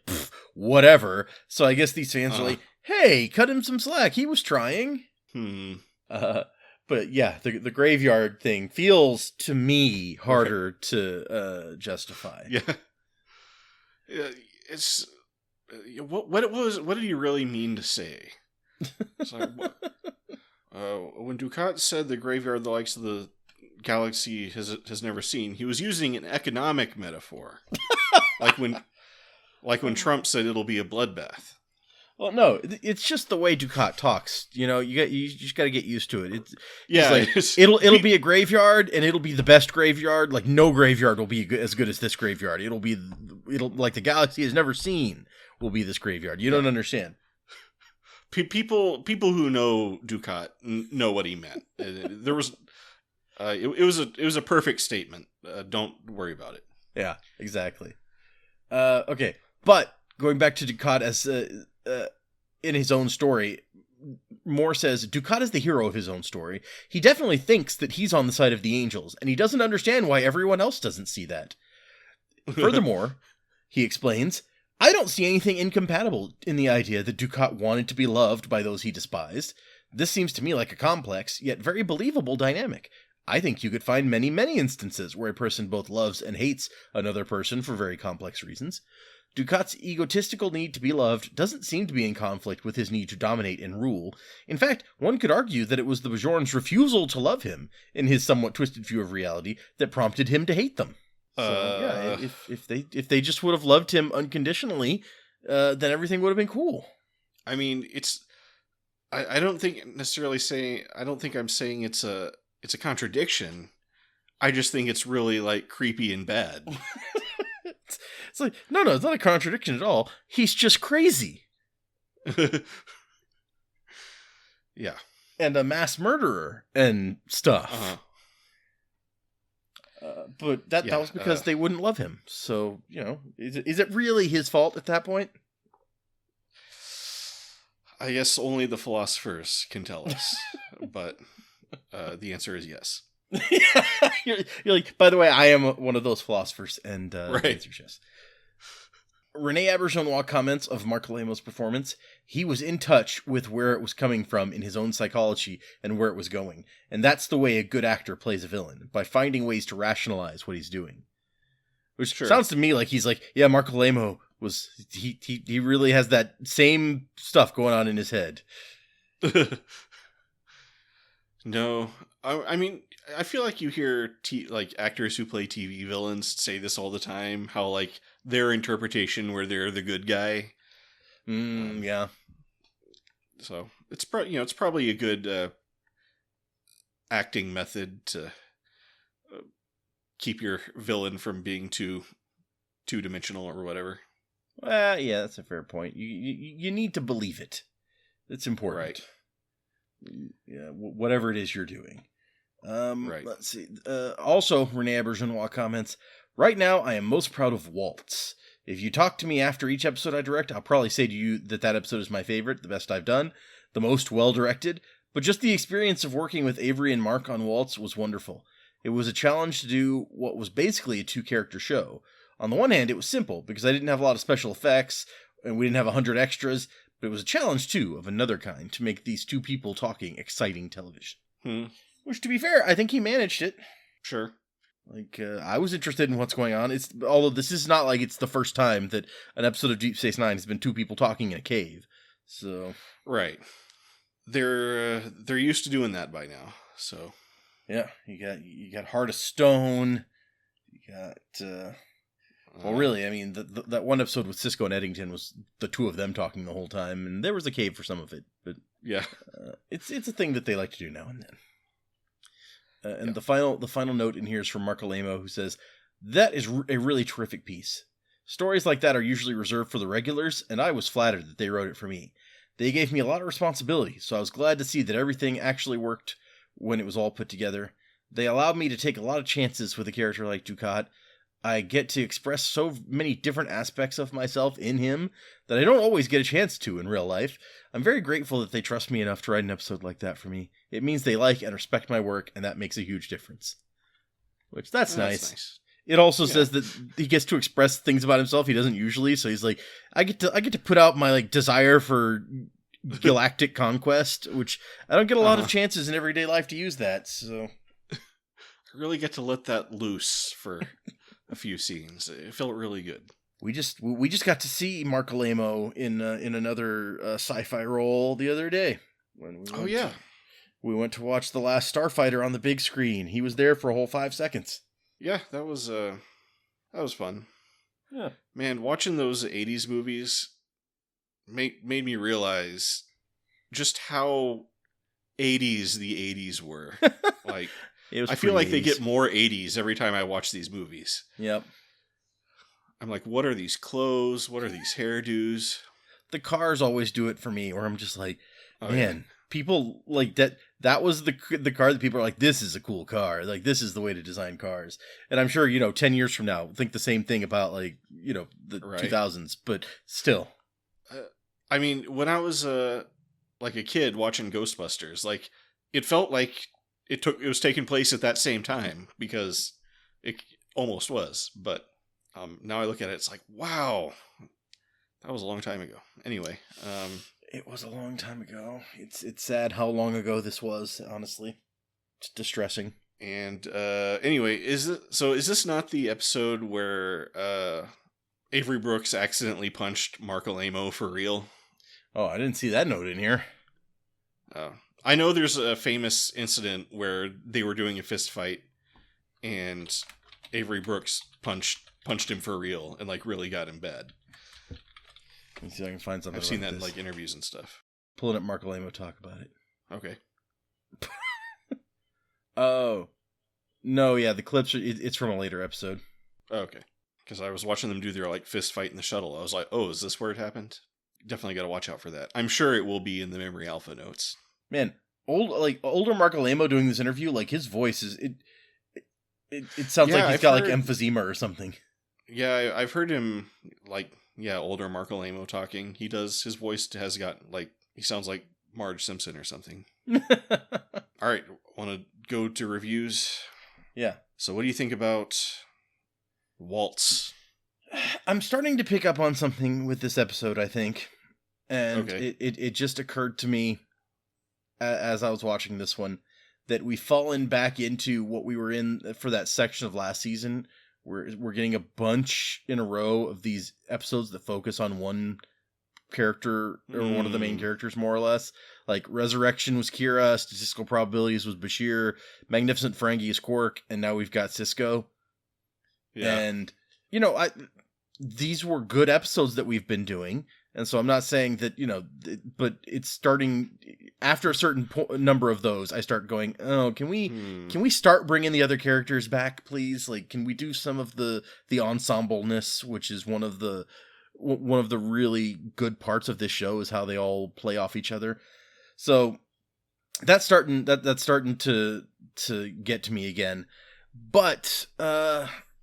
whatever. So I guess these fans are like, hey, cut him some slack, he was trying. But yeah, the graveyard thing feels, to me, harder to justify. Yeah. It's... What did he really mean to say? It's like, when Ducat said the graveyard the likes of the galaxy has never seen, he was using an economic metaphor. like when Trump said it'll be a bloodbath. Well, no, it's just the way Ducat talks. You know, you just got to get used to it. It'll be a graveyard, and it'll be the best graveyard. Like, no graveyard will be as good as this graveyard. It'll like the galaxy has never seen will be this graveyard. You don't understand. People who know Ducat know what he meant. There was, it was a perfect statement. Don't worry about it. Yeah, exactly. Okay, but going back to Ducat as in his own story, Moore says Ducat is the hero of his own story. He definitely thinks that he's on the side of the angels, and he doesn't understand why everyone else doesn't see that. Furthermore, he explains, I don't see anything incompatible in the idea that Ducat wanted to be loved by those he despised. This seems to me like a complex, yet very believable dynamic. I think you could find many, many instances where a person both loves and hates another person for very complex reasons. Ducat's egotistical need to be loved doesn't seem to be in conflict with his need to dominate and rule. In fact, one could argue that it was the Bajorans' refusal to love him, in his somewhat twisted view of reality, that prompted him to hate them. So, yeah, if they just would have loved him unconditionally, then everything would have been cool. I mean, I don't think I'm saying it's a contradiction. I just think it's really, like, creepy and bad. It's like, no, it's not a contradiction at all. He's just crazy. Yeah. And a mass murderer and stuff. Uh-huh. But that was because they wouldn't love him. So, you know, is it really his fault at that point? I guess only the philosophers can tell us. But the answer is yes. you're like, by the way, I am one of those philosophers, and right. The answer is yes. Rene Auberjonois comments of Marc Alaimo's performance. He was in touch with where it was coming from in his own psychology and where it was going. And that's the way a good actor plays a villain, by finding ways to rationalize what he's doing. Which sounds to me like he's like, yeah, Marc Alaimo was, he really has that same stuff going on in his head. No, I mean, I feel like you hear like actors who play TV villains say this all the time, how like their interpretation where they're the good guy. Yeah. So it's probably a good acting method to keep your villain from being too two-dimensional or whatever. Yeah, that's a fair point. You need to believe it. It's important. Right. Yeah, whatever it is you're doing. Right. Let's see. Also, Rene Auberjonois comments, right now I am most proud of Waltz. If you talk to me after each episode I direct, I'll probably say to you that episode is my favorite, the best I've done, the most well-directed, but just the experience of working with Avery and Mark on Waltz was wonderful. It was a challenge to do what was basically a two-character show. On the one hand, it was simple, because I didn't have a lot of special effects, and we didn't have 100 extras, but it was a challenge, too, of another kind, to make these two people talking exciting television. Which, to be fair, I think he managed it. Sure. Like, I was interested in what's going on. Although this is not like it's the first time that an episode of Deep Space Nine has been two people talking in a cave. So... Right. They're used to doing that by now, so... Yeah, you got Heart of Stone, you got... well, really, I mean, that one episode with Sisko and Eddington was the two of them talking the whole time, and there was a cave for some of it, but yeah, it's a thing that they like to do now and then. And the final note in here is from Mark Alemo, who says, "That is a really terrific piece. Stories like that are usually reserved for the regulars, and I was flattered that they wrote it for me. They gave me a lot of responsibility, so I was glad to see that everything actually worked when it was all put together. They allowed me to take a lot of chances with a character like Dukat. I get to express so many different aspects of myself in him that I don't always get a chance to in real life. I'm very grateful that they trust me enough to write an episode like that for me. It means they like and respect my work, and that makes a huge difference." Which, that's nice. It also says that he gets to express things about himself he doesn't usually, so he's like, I get to put out my desire for galactic conquest, which I don't get a lot of chances in everyday life to use that, so... I really get to let that loose for... a few scenes. It felt really good. We just got to see Mark Alemo in another sci-fi role the other day. When we went to watch The Last Starfighter on the big screen. He was there for a whole 5 seconds. Yeah, that was fun. Yeah, man, watching those 80s movies made me realize just how 80s the 80s were. Like. I feel like they get more 80s every time I watch these movies. Yep. I'm like, what are these clothes? What are these hairdos? The cars always do it for me, where I'm just like, man, people like that. That was the car that people are like, this is a cool car. Like, this is the way to design cars. And I'm sure, 10 years from now, think the same thing about the 2000s, but still. I mean, when I was like a kid watching Ghostbusters, like it felt like it was taking place at that same time, because it almost was. But now I look at it, it's like, wow, that was a long time ago. Anyway, it was a long time ago. It's sad how long ago this was. Honestly, it's distressing. And anyway, is this not the episode where Avery Brooks accidentally punched Mark Alemo for real? Oh, I didn't see that note in here. Oh. I know there's a famous incident where they were doing a fist fight and Avery Brooks punched him for real and really got him bad. Let me see if I can find something. I've seen that in interviews and stuff. Pulling up Mark Alemo talk about it. Okay. Oh. No, yeah, the clips it's from a later episode. Oh, okay. Because I was watching them do their fist fight in the shuttle. I was like, oh, is this where it happened? Definitely got to watch out for that. I'm sure it will be in the Memory Alpha notes. Man, older Mark Alemo doing this interview, his voice is it sounds like he's got emphysema or something. Yeah, I've heard him older Mark Alemo talking. His voice has got he sounds like Marge Simpson or something. All right, want to go to reviews? Yeah. So what do you think about Waltz? I'm starting to pick up on something with this episode, I think. And it just occurred to me as I was watching this one that we've fallen back into what we were in for that section of last season. We're getting a bunch in a row of these episodes that focus on one character or one of the main characters, more or less. Like Resurrection was Kira, Statistical Probabilities was Bashir, Magnificent Ferengi is Quark, and now we've got Sisko. Yeah. And these were good episodes that we've been doing. And so I'm not saying that, but it's starting after a certain number of those, I start going, oh, can we start bringing the other characters back, please? Can we do some of the ensembleness, which is one of the really good parts of this show, is how they all play off each other. So that's starting to get to me again. But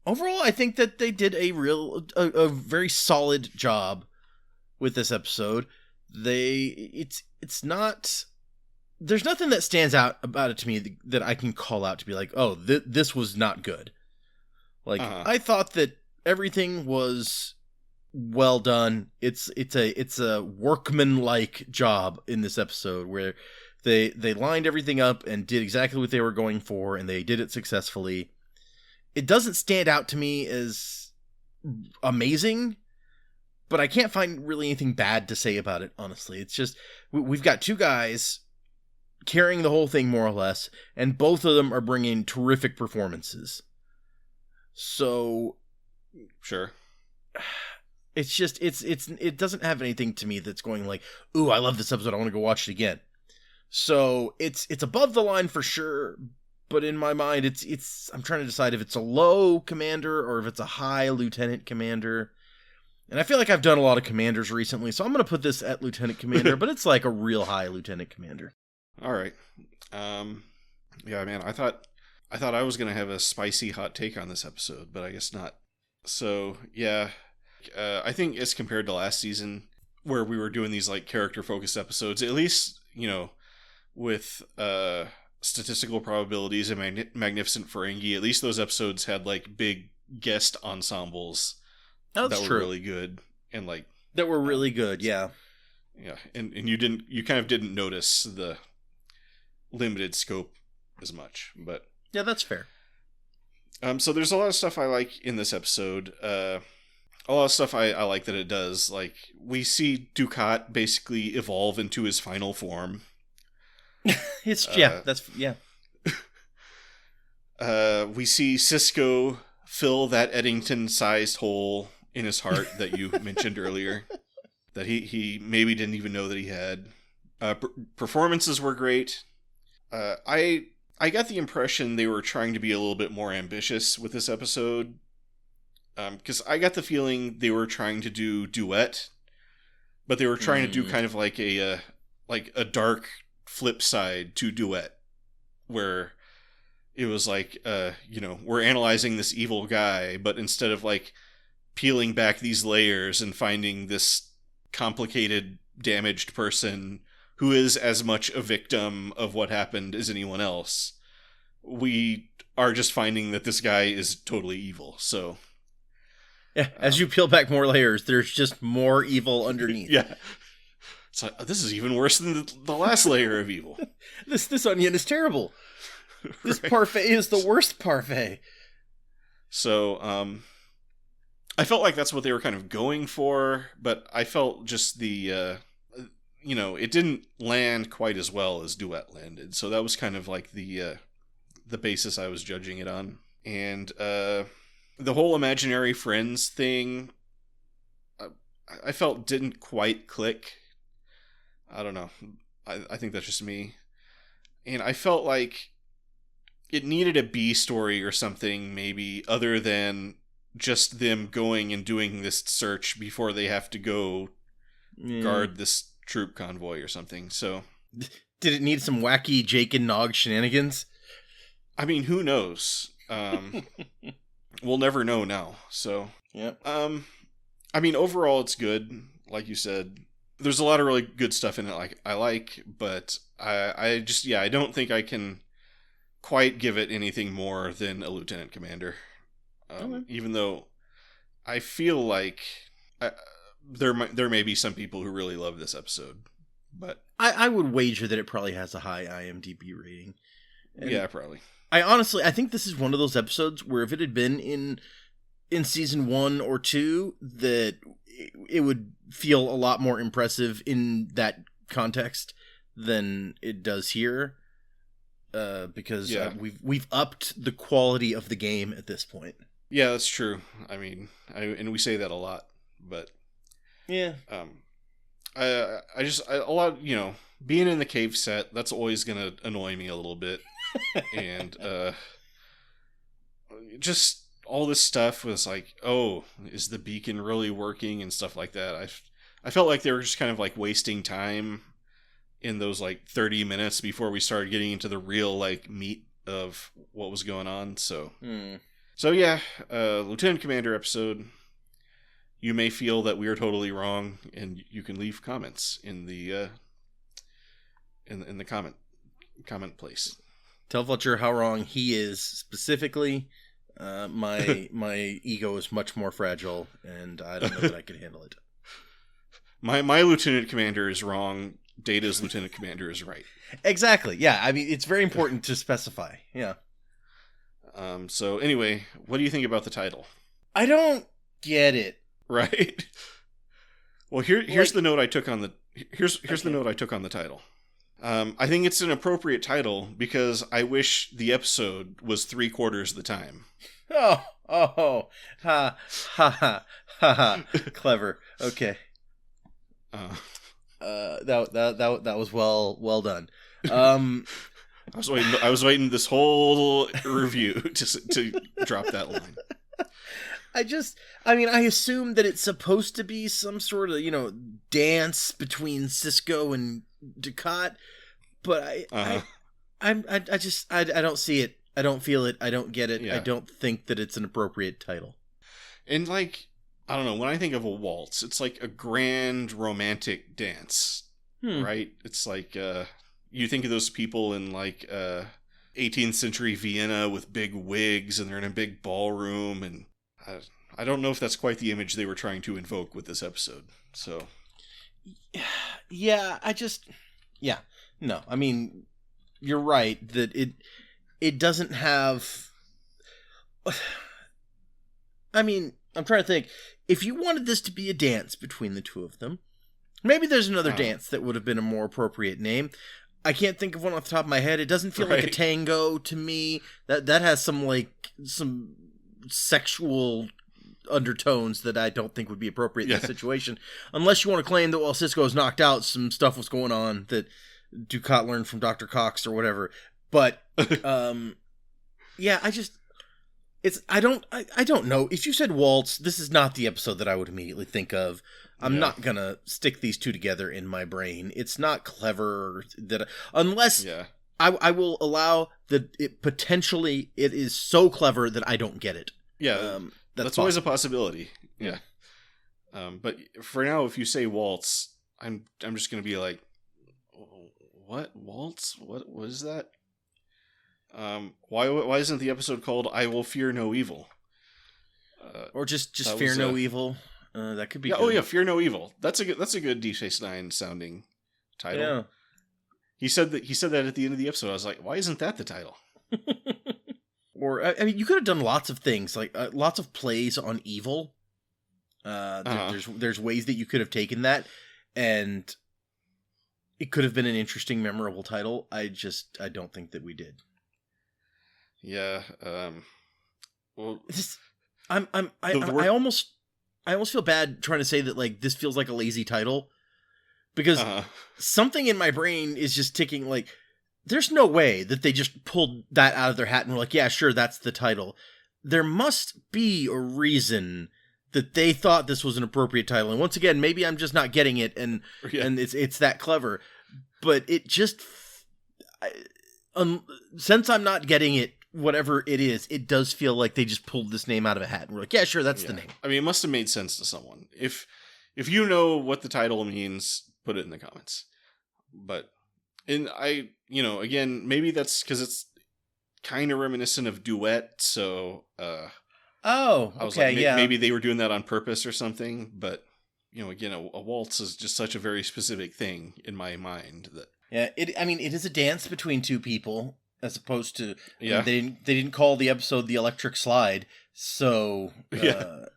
Overall, I think that they did a very solid job with this episode. It's not, there's nothing that stands out about it to me that I can call out to be like, oh, this was not good. Like, I thought that everything was well done. It's a workman-like job in this episode where they lined everything up and did exactly what they were going for, and they did it successfully. It doesn't stand out to me as amazing, but I can't find really anything bad to say about it, honestly. It's just, we've got two guys carrying the whole thing, more or less, and both of them are bringing terrific performances. So, sure. It's just, it doesn't have anything to me that's going like, ooh, I love this episode, I want to go watch it again. So, it's above the line for sure, but in my mind, I'm trying to decide if it's a low commander or if it's a high lieutenant commander. And I feel like I've done a lot of commanders recently, so I'm going to put this at lieutenant commander, but it's like a real high lieutenant commander. All right. Yeah, man, I thought I was going to have a spicy hot take on this episode, but I guess not. So, yeah, I think as compared to last season where we were doing these like character focused episodes, at least, with statistical probabilities and Magnificent Ferengi, at least those episodes had like big guest ensembles that were true. really good and like that were really good. Yeah. Yeah. And you kind of didn't notice the limited scope as much, but yeah, that's fair. So there's a lot of stuff I like in this episode. A lot of stuff I like that it does. Like, we see Dukat basically evolve into his final form. We see Sisko fill that Eddington-sized hole in his heart that you mentioned earlier, that he maybe didn't even know that he had. Performances were great. I got the impression they were trying to be a little bit more ambitious with this episode, because I got the feeling they were trying to do duet, but they were trying to do kind of like a dark flip side to duet, where it was like, we're analyzing this evil guy, but instead of like peeling back these layers and finding this complicated, damaged person who is as much a victim of what happened as anyone else, we are just finding that this guy is totally evil. So, yeah, as you peel back more layers, there's just more evil underneath. Yeah. It's like, this is even worse than the last layer of evil. This onion is terrible. This parfait is the worst parfait. So, I felt like that's what they were kind of going for, but I felt just the, it didn't land quite as well as Duet landed. So that was kind of like the basis I was judging it on. And the whole imaginary friends thing, I felt didn't quite click. I don't know. I think that's just me. And I felt like it needed a B story or something, maybe, other than just them going and doing this search before they have to go guard this troop convoy or something. So, did it need some wacky Jake and Nog shenanigans? I mean, who knows? We'll never know now. So, yep. I mean, overall, it's good. Like you said, there's a lot of really good stuff in it. But I don't think I can quite give it anything more than a lieutenant commander. Even though I feel like there may be some people who really love this episode, but I would wager that it probably has a high IMDb rating. And yeah, probably. I think this is one of those episodes where if it had been in season 1 or 2, that it would feel a lot more impressive in that context than it does here. Because we've upped the quality of the game at this point. Yeah, that's true. I mean, and we say that a lot, but yeah. Being in the cave set, that's always gonna annoy me a little bit, and just all this stuff was like, oh, is the beacon really working and stuff like that. I felt like they were just kind of like wasting time in those like 30 minutes before we started getting into the real like meat of what was going on. So So yeah, Lieutenant Commander episode. You may feel that we are totally wrong, and you can leave comments in the in the comment place. Tell Fletcher how wrong he is specifically. My ego is much more fragile, and I don't know that I can handle it. My Lieutenant Commander is wrong. Data's Lieutenant Commander is right. Exactly. Yeah. I mean, it's very important to specify. Yeah. So anyway, what do you think about the title? I don't get it. Right. Well, here's the note I took on the the note I took on the title. I think it's an appropriate title because I wish the episode was 3/4 the time. Ha ha ha ha. Clever. Okay. That was well done. I was waiting this whole review to drop that line. I assume that it's supposed to be some sort of, dance between Sisko and Dukat, but I don't see it. I don't feel it. I don't get it. Yeah. I don't think that it's an appropriate title. And I don't know, when I think of a waltz, it's like a grand romantic dance, right? It's like, you think of those people in 18th century Vienna with big wigs and they're in a big ballroom, and I don't know if that's quite the image they were trying to invoke with this episode. So, yeah, no. I mean, you're right that it doesn't have. I mean, I'm trying to think. If you wanted this to be a dance between the two of them, maybe there's another dance that would have been a more appropriate name. I can't think of one off the top of my head. It doesn't feel like a tango to me. That has some sexual undertones that I don't think would be appropriate in this situation. Unless you want to claim that while Sisko was knocked out, some stuff was going on that Dukat learned from Dr. Cox or whatever. But, yeah, I don't know. If you said Waltz, this is not the episode that I would immediately think of. I'm not going to stick these two together in my brain. It's not clever unless I will allow that it is so clever that I don't get it. Yeah. That's always a possibility. Yeah. But for now, if you say waltz, I'm just going to be like, what? Waltz? What is that? Why isn't the episode called "I Will Fear No Evil"? Or just Fear No Evil. That could be. Yeah, good. Oh yeah, Fear No Evil. That's a good DS9 sounding title. Yeah. He said that at the end of the episode. I was like, why isn't that the title? Or I mean, you could have done lots of things, like lots of plays on evil. There's ways that you could have taken that, and it could have been an interesting, memorable title. I don't think that we did. Yeah. Well, I almost feel bad trying to say that this feels like a lazy title, because something in my brain is just ticking there's no way that they just pulled that out of their hat and were like, yeah, sure, that's the title. There must be a reason that they thought this was an appropriate title. And once again, maybe I'm just not getting it, and it's that clever. But it just, since I'm not getting it, whatever it is, it does feel like they just pulled this name out of a hat and were like, yeah, sure, that's the name. I mean, it must have made sense to someone. If you know what the title means, put it in the comments. But, and again, maybe that's because it's kind of reminiscent of Duet, so, I was like, maybe they were doing that on purpose or something, but, again, a waltz is just such a very specific thing in my mind that... Yeah, it is a dance between two people, as opposed to... Yeah. They didn't call the episode The Electric Slide, so... that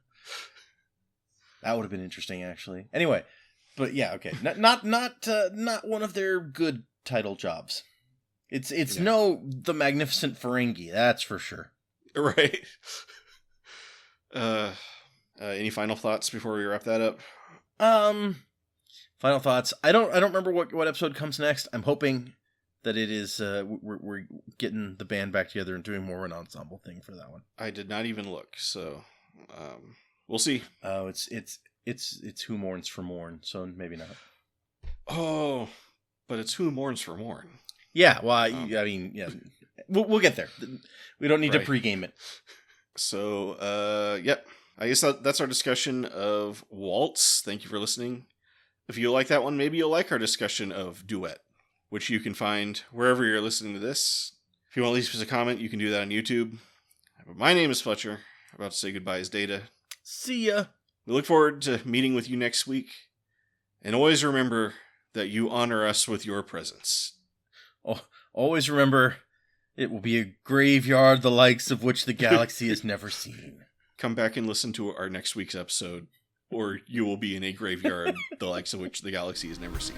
would have been interesting, actually. Anyway, but yeah, okay. Not one of their good title jobs. It's no The Magnificent Ferengi, that's for sure. Right. Any final thoughts before we wrap that up? Final thoughts. I don't remember what episode comes next. I'm hoping that it is we're getting the band back together and doing more of an ensemble thing for that one. I did not even look, so we'll see. Oh, it's Who Mourns for Morn, so maybe not. Oh, but it's Who Mourns for Morn. Yeah, well, I mean, yeah, we'll get there. We don't need to pregame it. So, yep. I guess that's our discussion of Waltz. Thank you for listening. If you like that one, maybe you'll like our discussion of Duet, which you can find wherever you're listening to this. If you want to leave us a comment, you can do that on YouTube. My name is Fletcher. I'm about to say goodbye as Data. See ya. We look forward to meeting with you next week. And always remember that you honor us with your presence. Oh, always remember, it will be a graveyard the likes of which the galaxy has never seen. Come back and listen to our next week's episode, or you will be in a graveyard the likes of which the galaxy has never seen.